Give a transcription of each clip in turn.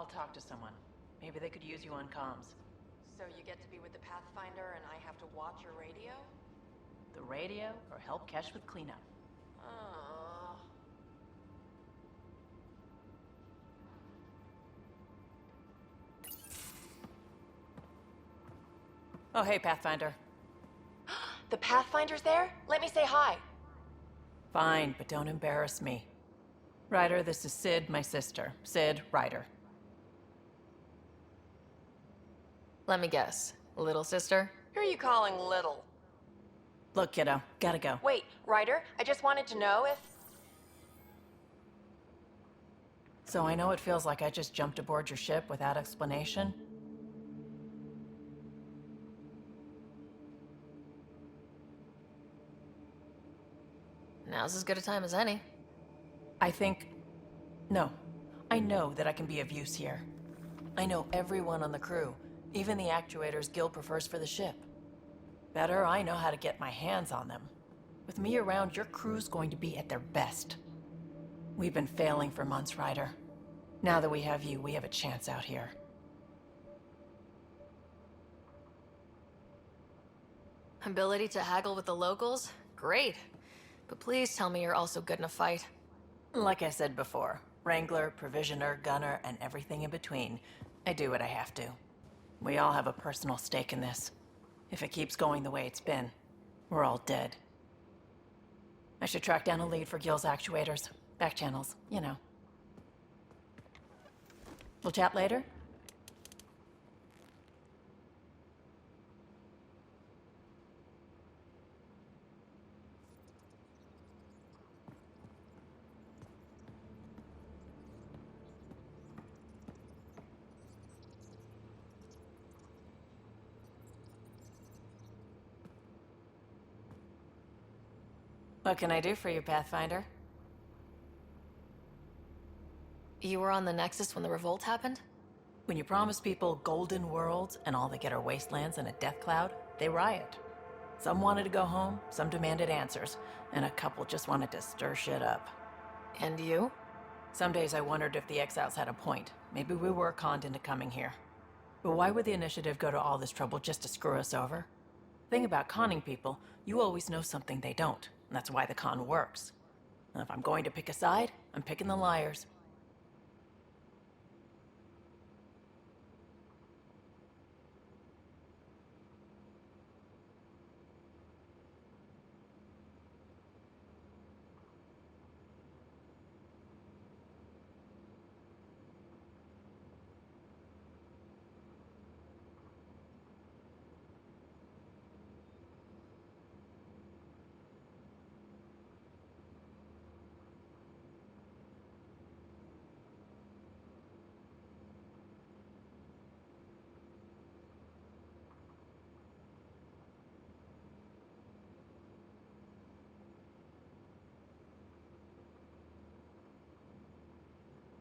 I'll talk to someone. Maybe they could use you on comms. So you get to be with the Pathfinder and I have to watch your radio? The radio, or help Kesh with cleanup. Oh. Oh, hey, Pathfinder. The Pathfinder's there? Let me say hi. Fine, but don't embarrass me. Ryder, this is Sid, my sister. Sid, Ryder. Let me guess. Little sister? Who are you calling little? Look, kiddo, gotta go. Wait, Ryder, I just wanted to know if... So I know it feels like I just jumped aboard your ship without explanation. Now's as good a time as any. No. I know that I can be of use here. I know everyone on the crew, even the actuators Gil prefers for the ship. Better, I know how to get my hands on them. With me around, your crew's going to be at their best. We've been failing for months, Ryder. Now that we have you, we have a chance out here. Ability to haggle with the locals? Great. But please tell me you're also good in a fight. Like I said before, Wrangler, Provisioner, Gunner, and everything in between. I do what I have to. We all have a personal stake in this. If it keeps going the way it's been, we're all dead. I should track down a lead for Gil's actuators. Back channels, you know. We'll chat later? What can I do for you, Pathfinder? You were on the Nexus when the revolt happened? When you promise people golden worlds and all they get are wastelands and a death cloud, they riot. Some wanted to go home, some demanded answers, and a couple just wanted to stir shit up. And you? Some days I wondered if the exiles had a point. Maybe we were conned into coming here. But why would the Initiative go to all this trouble just to screw us over? Thing about conning people, you always know something they don't, and that's why the con works. And if I'm going to pick a side, I'm picking the liars.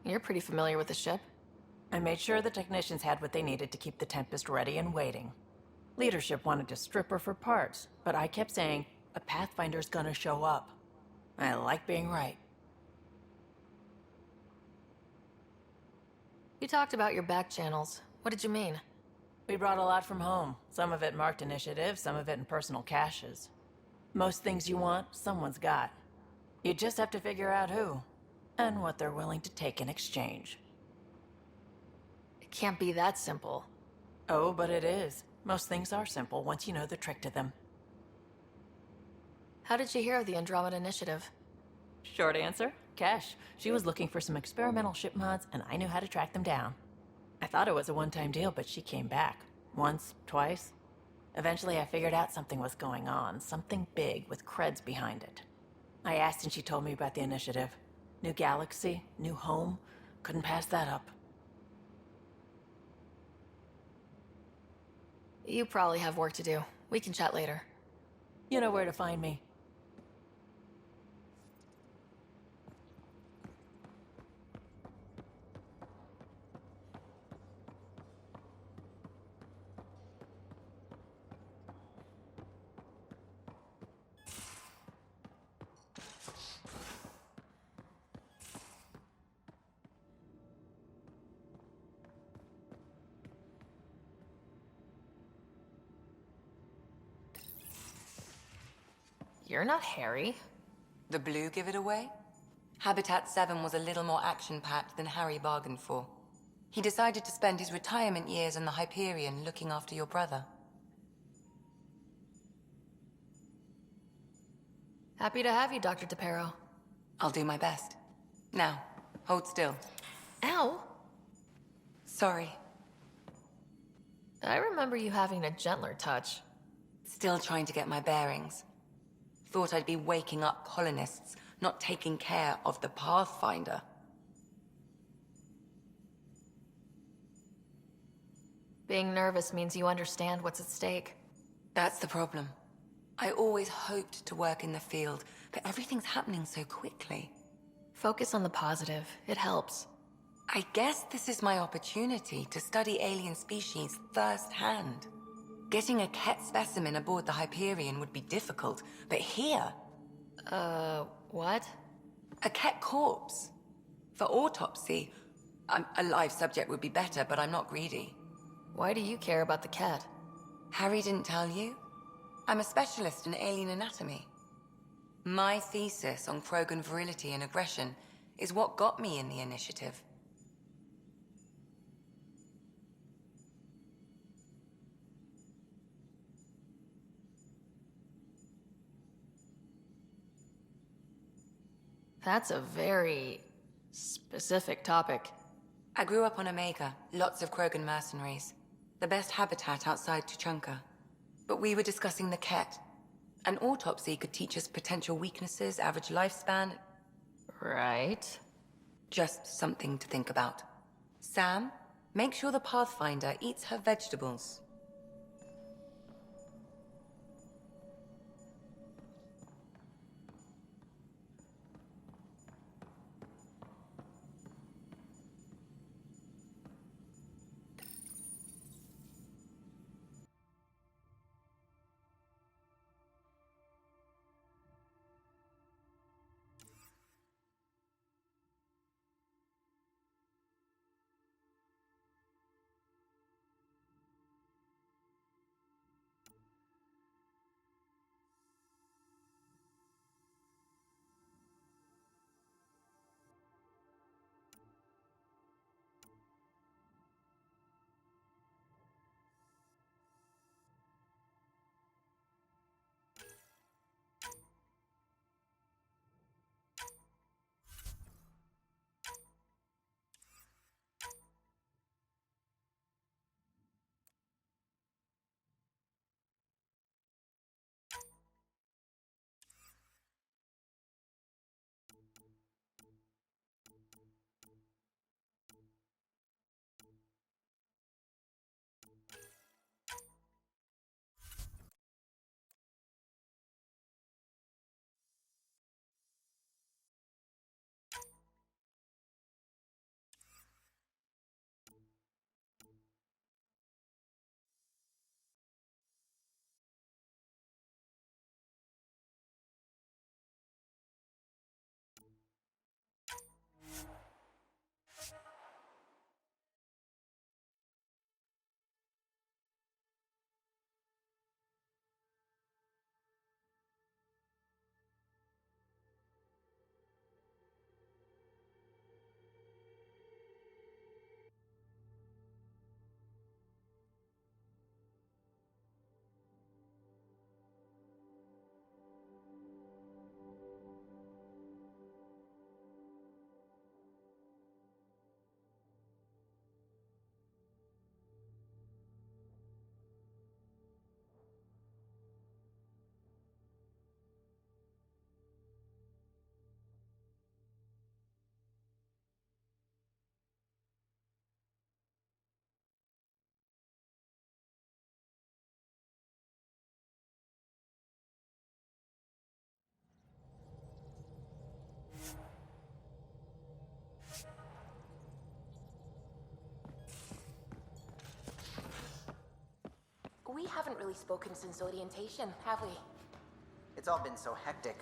You're pretty familiar with the ship. I made sure the technicians had what they needed to keep the Tempest ready and waiting. Leadership wanted to strip her for parts, but I kept saying, a Pathfinder's gonna show up. I like being right. You talked about your back channels. What did you mean? We brought a lot from home. Some of it marked initiative, some of it in personal caches. Most things you want, someone's got. You just have to figure out who, and what they're willing to take in exchange. It can't be that simple. Oh, but it is. Most things are simple once you know the trick to them. How did you hear of the Andromeda Initiative? Short answer, Cash. She was looking for some experimental ship mods, and I knew how to track them down. I thought it was a one-time deal, but she came back. Once, twice. Eventually I figured out something was going on, something big with creds behind it. I asked and she told me about the initiative. New galaxy, new home. Couldn't pass that up. You probably have work to do. We can chat later. You know where to find me. You're not Harry. The blue give it away? Habitat 7 was a little more action-packed than Harry bargained for. He decided to spend his retirement years in the Hyperion looking after your brother. Happy to have you, Dr. DePero. I'll do my best. Now, hold still. Ow! Sorry. I remember you having a gentler touch. Still trying to get my bearings. Thought I'd be waking up colonists, not taking care of the Pathfinder. Being nervous means you understand what's at stake. That's the problem. I always hoped to work in the field, but everything's happening so quickly. Focus on the positive. It helps. I guess this is my opportunity to study alien species firsthand. Getting a Ket specimen aboard the Hyperion would be difficult, but here... What? A Ket corpse. For autopsy, a live subject would be better, but I'm not greedy. Why do you care about the cat? Harry didn't tell you? I'm a specialist in alien anatomy. My thesis on Krogan virility and aggression is what got me in the initiative. That's a very specific topic. I grew up on Omega, lots of Krogan mercenaries. The best habitat outside Tuchanka. But we were discussing the Ket. An autopsy could teach us potential weaknesses, average lifespan. Right. Just something to think about. Sam, make sure the Pathfinder eats her vegetables. We haven't really spoken since orientation, have we? It's all been so hectic.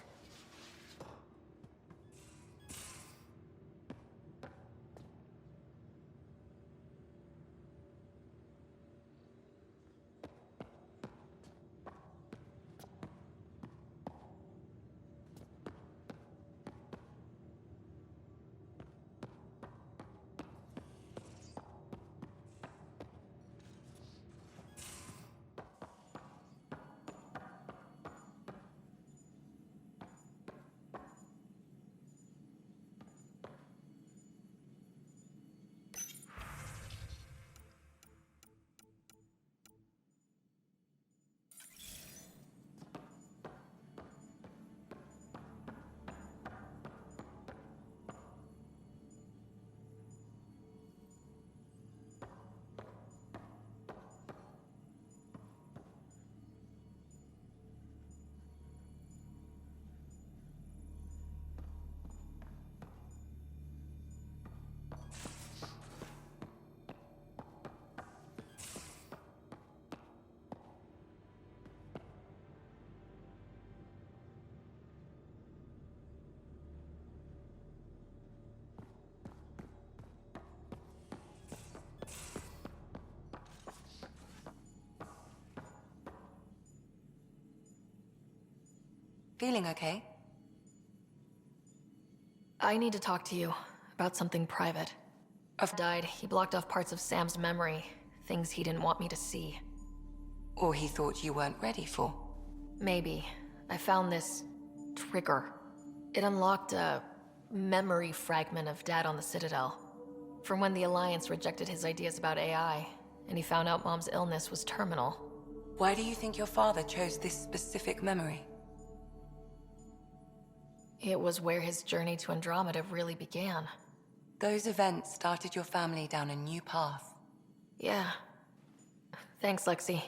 Feeling okay? I need to talk to you about something private. Died. He blocked off parts of Sam's memory, things he didn't want me to see. Or he thought you weren't ready for? Maybe. I found this trigger. It unlocked a memory fragment of Dad on the Citadel. From when the Alliance rejected his ideas about AI, and he found out Mom's illness was terminal. Why do you think your father chose this specific memory? It was where his journey to Andromeda really began. Those events started your family down a new path. Yeah. Thanks, Lexi.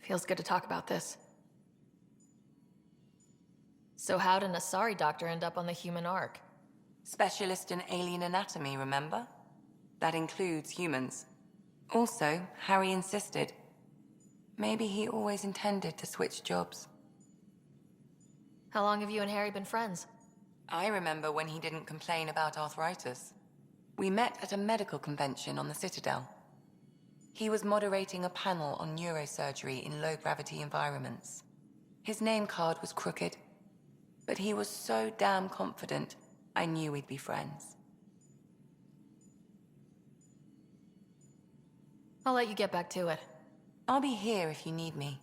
Feels good to talk about this. So how did an Asari doctor end up on the human Ark? Specialist in alien anatomy, remember? That includes humans. Also, Harry insisted. Maybe he always intended to switch jobs. How long have you and Harry been friends? I remember when he didn't complain about arthritis. We met at a medical convention on the Citadel. He was moderating a panel on neurosurgery in low-gravity environments. His name card was crooked, but he was so damn confident, I knew we'd be friends. I'll let you get back to it. I'll be here if you need me.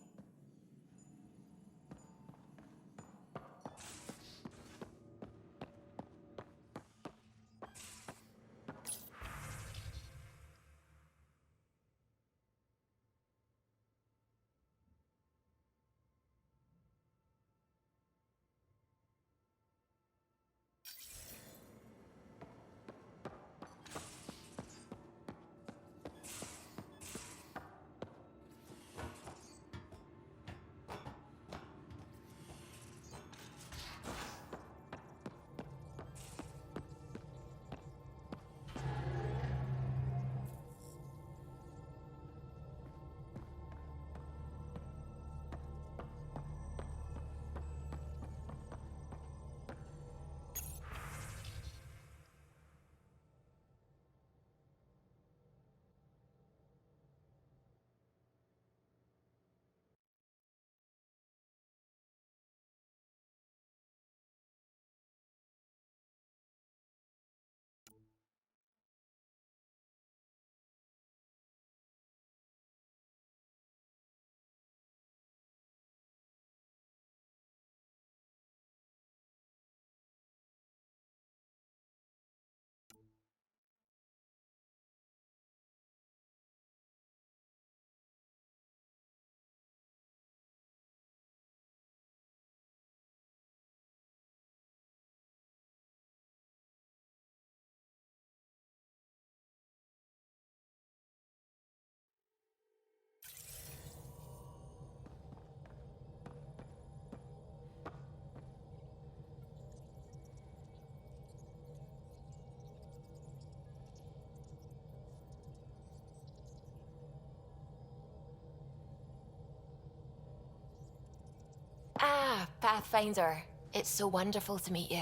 Ah, Pathfinder. It's so wonderful to meet you.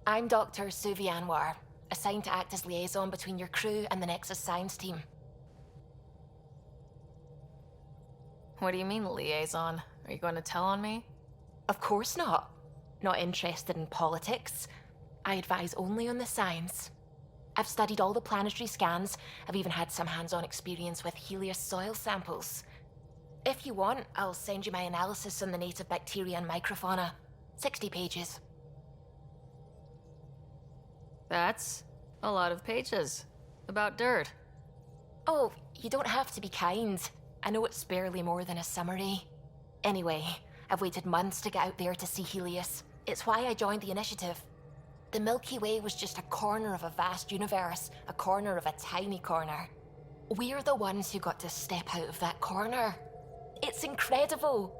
I'm Dr. Suvi Anwar, assigned to act as liaison between your crew and the Nexus Science team. What do you mean, liaison? Are you going to tell on me? Of course not. Not interested in politics. I advise only on the science. I've studied all the planetary scans. I've even had some hands-on experience with Helios soil samples. If you want, I'll send you my analysis on the native bacteria and microfauna. 60 pages. That's a lot of pages. About dirt. Oh, you don't have to be kind. I know it's barely more than a summary. Anyway, I've waited months to get out there to see Helios. It's why I joined the initiative. The Milky Way was just a corner of a vast universe, a corner of a tiny corner. We're the ones who got to step out of that corner. It's incredible.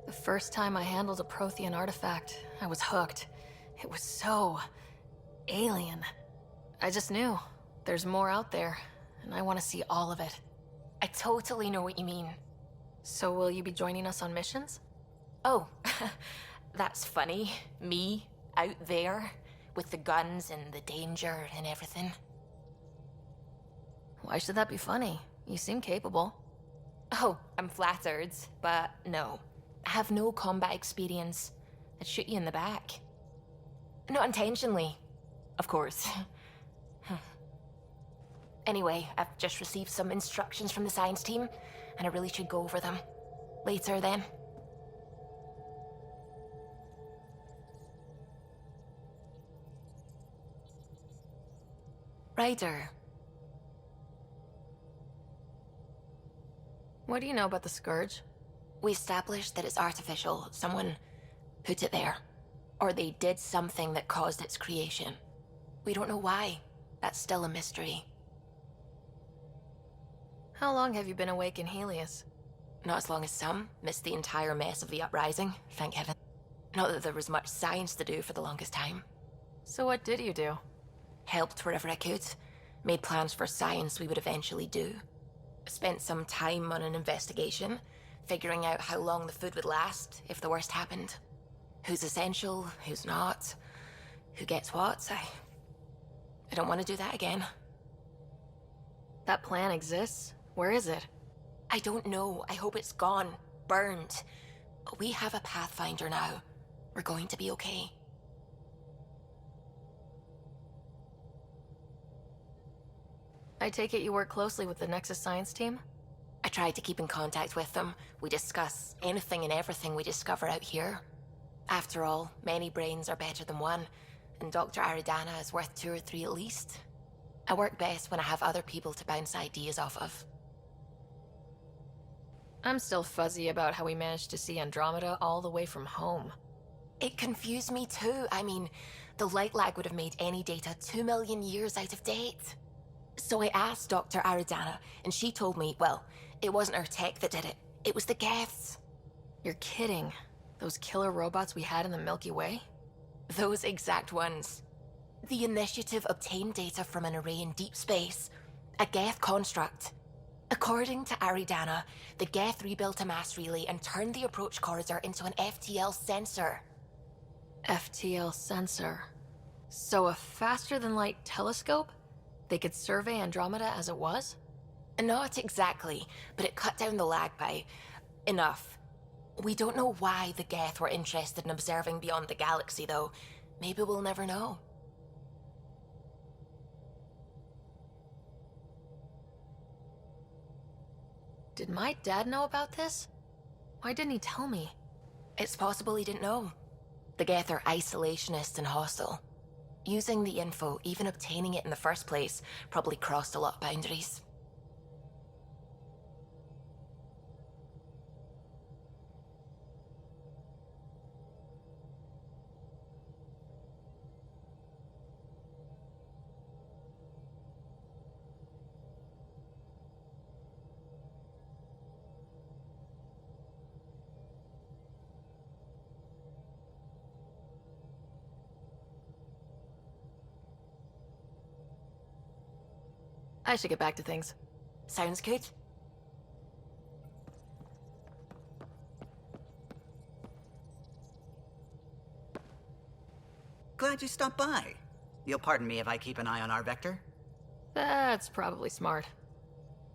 The first time I handled a Prothean artifact, I was hooked. It was so alien. I just knew there's more out there, and I want to see all of it. I totally know what you mean. So will you be joining us on missions? Oh, that's funny. Me, out there, with the guns and the danger and everything. Why should that be funny? You seem capable. Oh, I'm flattered, but no. I have no combat experience. I'd shoot you in the back. Not intentionally, of course. Anyway, I've just received some instructions from the science team, and I really should go over them. Later, then. Ryder. What do you know about the Scourge? We established that it's artificial. Someone put it there. Or they did something that caused its creation. We don't know why. That's still a mystery. How long have you been awake in Helios? Not as long as some. Missed the entire mess of the uprising, thank heaven. Not that there was much science to do for the longest time. So what did you do? Helped wherever I could. Made plans for science we would eventually do. Spent some time on an investigation, figuring out how long the food would last if the worst happened. Who's essential, who's not, who gets what. I don't want to do that again. That plan exists? Where is it? I don't know. I hope it's gone. Burned. We have a Pathfinder now. We're going to be okay. I take it you work closely with the Nexus science team? I tried to keep in contact with them. We discuss anything and everything we discover out here. After all, many brains are better than one, and Dr. Aridana is worth 2 or 3 at least. I work best when I have other people to bounce ideas off of. I'm still fuzzy about how we managed to see Andromeda all the way from home. It confused me too. I mean, the light lag would have made any data 2 million years out of date. So I asked Dr. Aridana, and she told me, well, it wasn't her tech that did it. It was the Geths. You're kidding. Those killer robots we had in the Milky Way? Those exact ones. The Initiative obtained data from an array in deep space, a Geth construct. According to Aridana, the Geth rebuilt a mass relay and turned the approach corridor into an FTL sensor. FTL sensor. So a faster-than-light telescope? They could survey Andromeda as it was? Not exactly, but it cut down the lag by enough. We don't know why the Geth were interested in observing beyond the galaxy, though. Maybe we'll never know. Did my dad know about this? Why didn't he tell me? It's possible he didn't know. The Geth are isolationist and hostile. Using the info, even obtaining it in the first place, probably crossed a lot of boundaries. I should get back to things. Sounds good. Glad you stopped by. You'll pardon me if I keep an eye on our Vector? That's probably smart.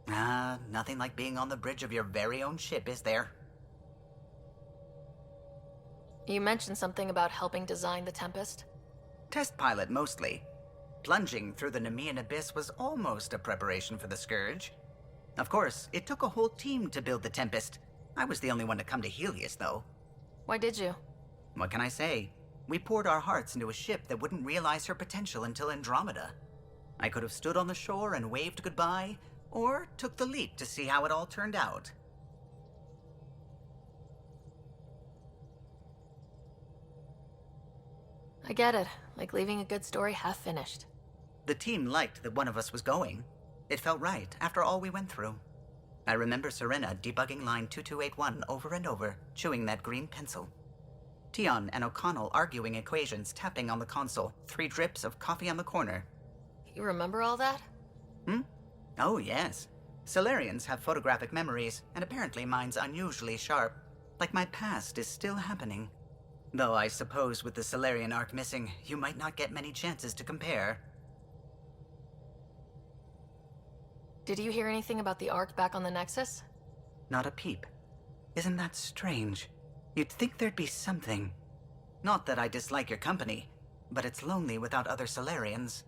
Nothing like being on the bridge of your very own ship, is there? You mentioned something about helping design the Tempest? Test pilot, mostly. Plunging through the Nemean Abyss was almost a preparation for the Scourge. Of course, it took a whole team to build the Tempest. I was the only one to come to Helios, though. Why did you? What can I say? We poured our hearts into a ship that wouldn't realize her potential until Andromeda. I could have stood on the shore and waved goodbye, or took the leap to see how it all turned out. I get it. Like leaving a good story half finished. The team liked that one of us was going. It felt right after all we went through. I remember Serena debugging line 2281 over and over, chewing that green pencil. Tion and O'Connell arguing equations, tapping on the console, 3 drips of coffee on the corner. You remember all that? Oh, yes. Solarians have photographic memories, and apparently mine's unusually sharp. Like my past is still happening. Though I suppose with the Solarian arc missing, you might not get many chances to compare. Did you hear anything about the Ark back on the Nexus? Not a peep. Isn't that strange? You'd think there'd be something. Not that I dislike your company, but it's lonely without other Solarians.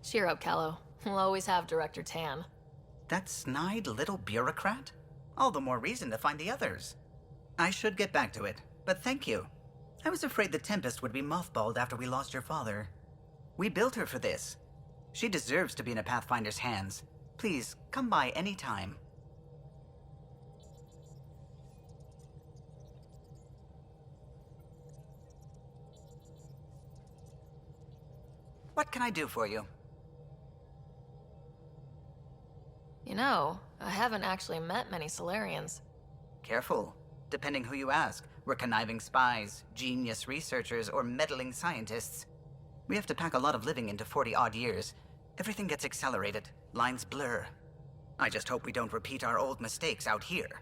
Cheer up, Callow. We'll always have Director Tan. That snide little bureaucrat? All the more reason to find the others. I should get back to it, but thank you. I was afraid the Tempest would be mothballed after we lost your father. We built her for this. She deserves to be in a Pathfinder's hands. Please, come by any time. What can I do for you? You know, I haven't actually met many Solarians. Careful. Depending who you ask, we're conniving spies, genius researchers, or meddling scientists. We have to pack a lot of living into 40-odd years. Everything gets accelerated. Lines blur. I just hope we don't repeat our old mistakes out here.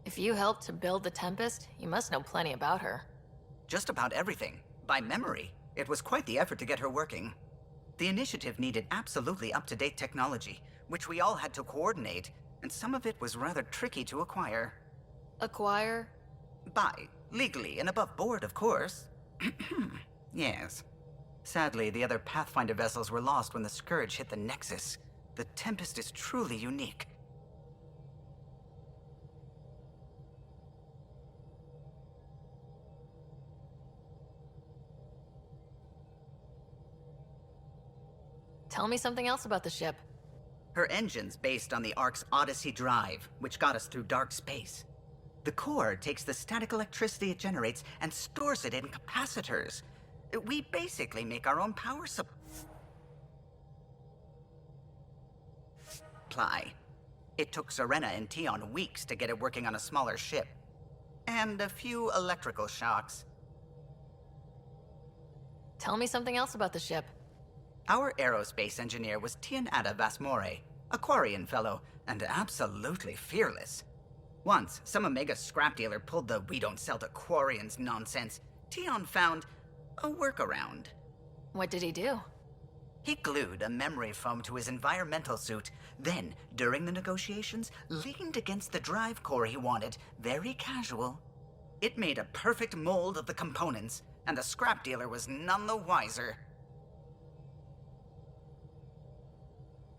If you helped to build the Tempest, you must know plenty about her. Just about everything. By memory. It was quite the effort to get her working. The initiative needed absolutely up-to-date technology, which we all had to coordinate, and some of it was rather tricky to acquire. Acquire? Buy. Legally and above board, of course. Yes. Sadly, the other Pathfinder vessels were lost when the Scourge hit the Nexus. The Tempest is truly unique. Tell me something else about the ship. Her engine's based on the Ark's Odyssey drive, which got us through dark space. The core takes the static electricity it generates and stores it in capacitors. We basically make our own power supply. It took Serena and Tion weeks to get it working on a smaller ship. And a few electrical shocks. Tell me something else about the ship. Our aerospace engineer was Tianada Vasmore, a Quarian fellow, and absolutely fearless. Once, some Omega scrap dealer pulled the "we don't sell to Quarians" nonsense. Tion found a workaround. What did he do? He glued a memory foam to his environmental suit, then, during the negotiations, leaned against the drive core he wanted, very casual. It made a perfect mold of the components, and the scrap dealer was none the wiser.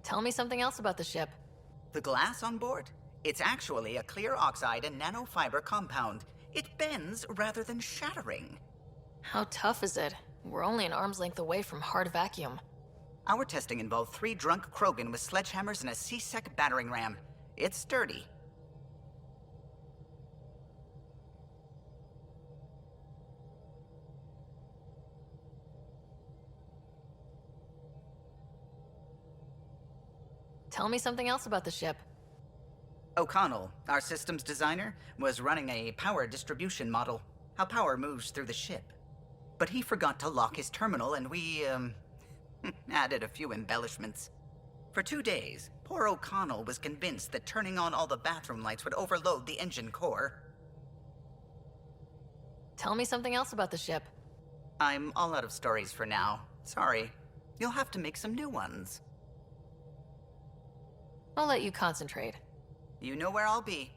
Tell me something else about the ship. The glass on board? It's actually a clear oxide and nanofiber compound. It bends rather than shattering. How tough is it? We're only an arm's length away from hard vacuum. Our testing involved 3 drunk Krogan with sledgehammers and a C-Sec battering ram. It's sturdy. Tell me something else about the ship. O'Connell, our systems designer, was running a power distribution model, how power moves through the ship. But he forgot to lock his terminal and we, added a few embellishments. For 2 days, poor O'Connell was convinced that turning on all the bathroom lights would overload the engine core. Tell me something else about the ship. I'm all out of stories for now. Sorry. You'll have to make some new ones. I'll let you concentrate. You know where I'll be.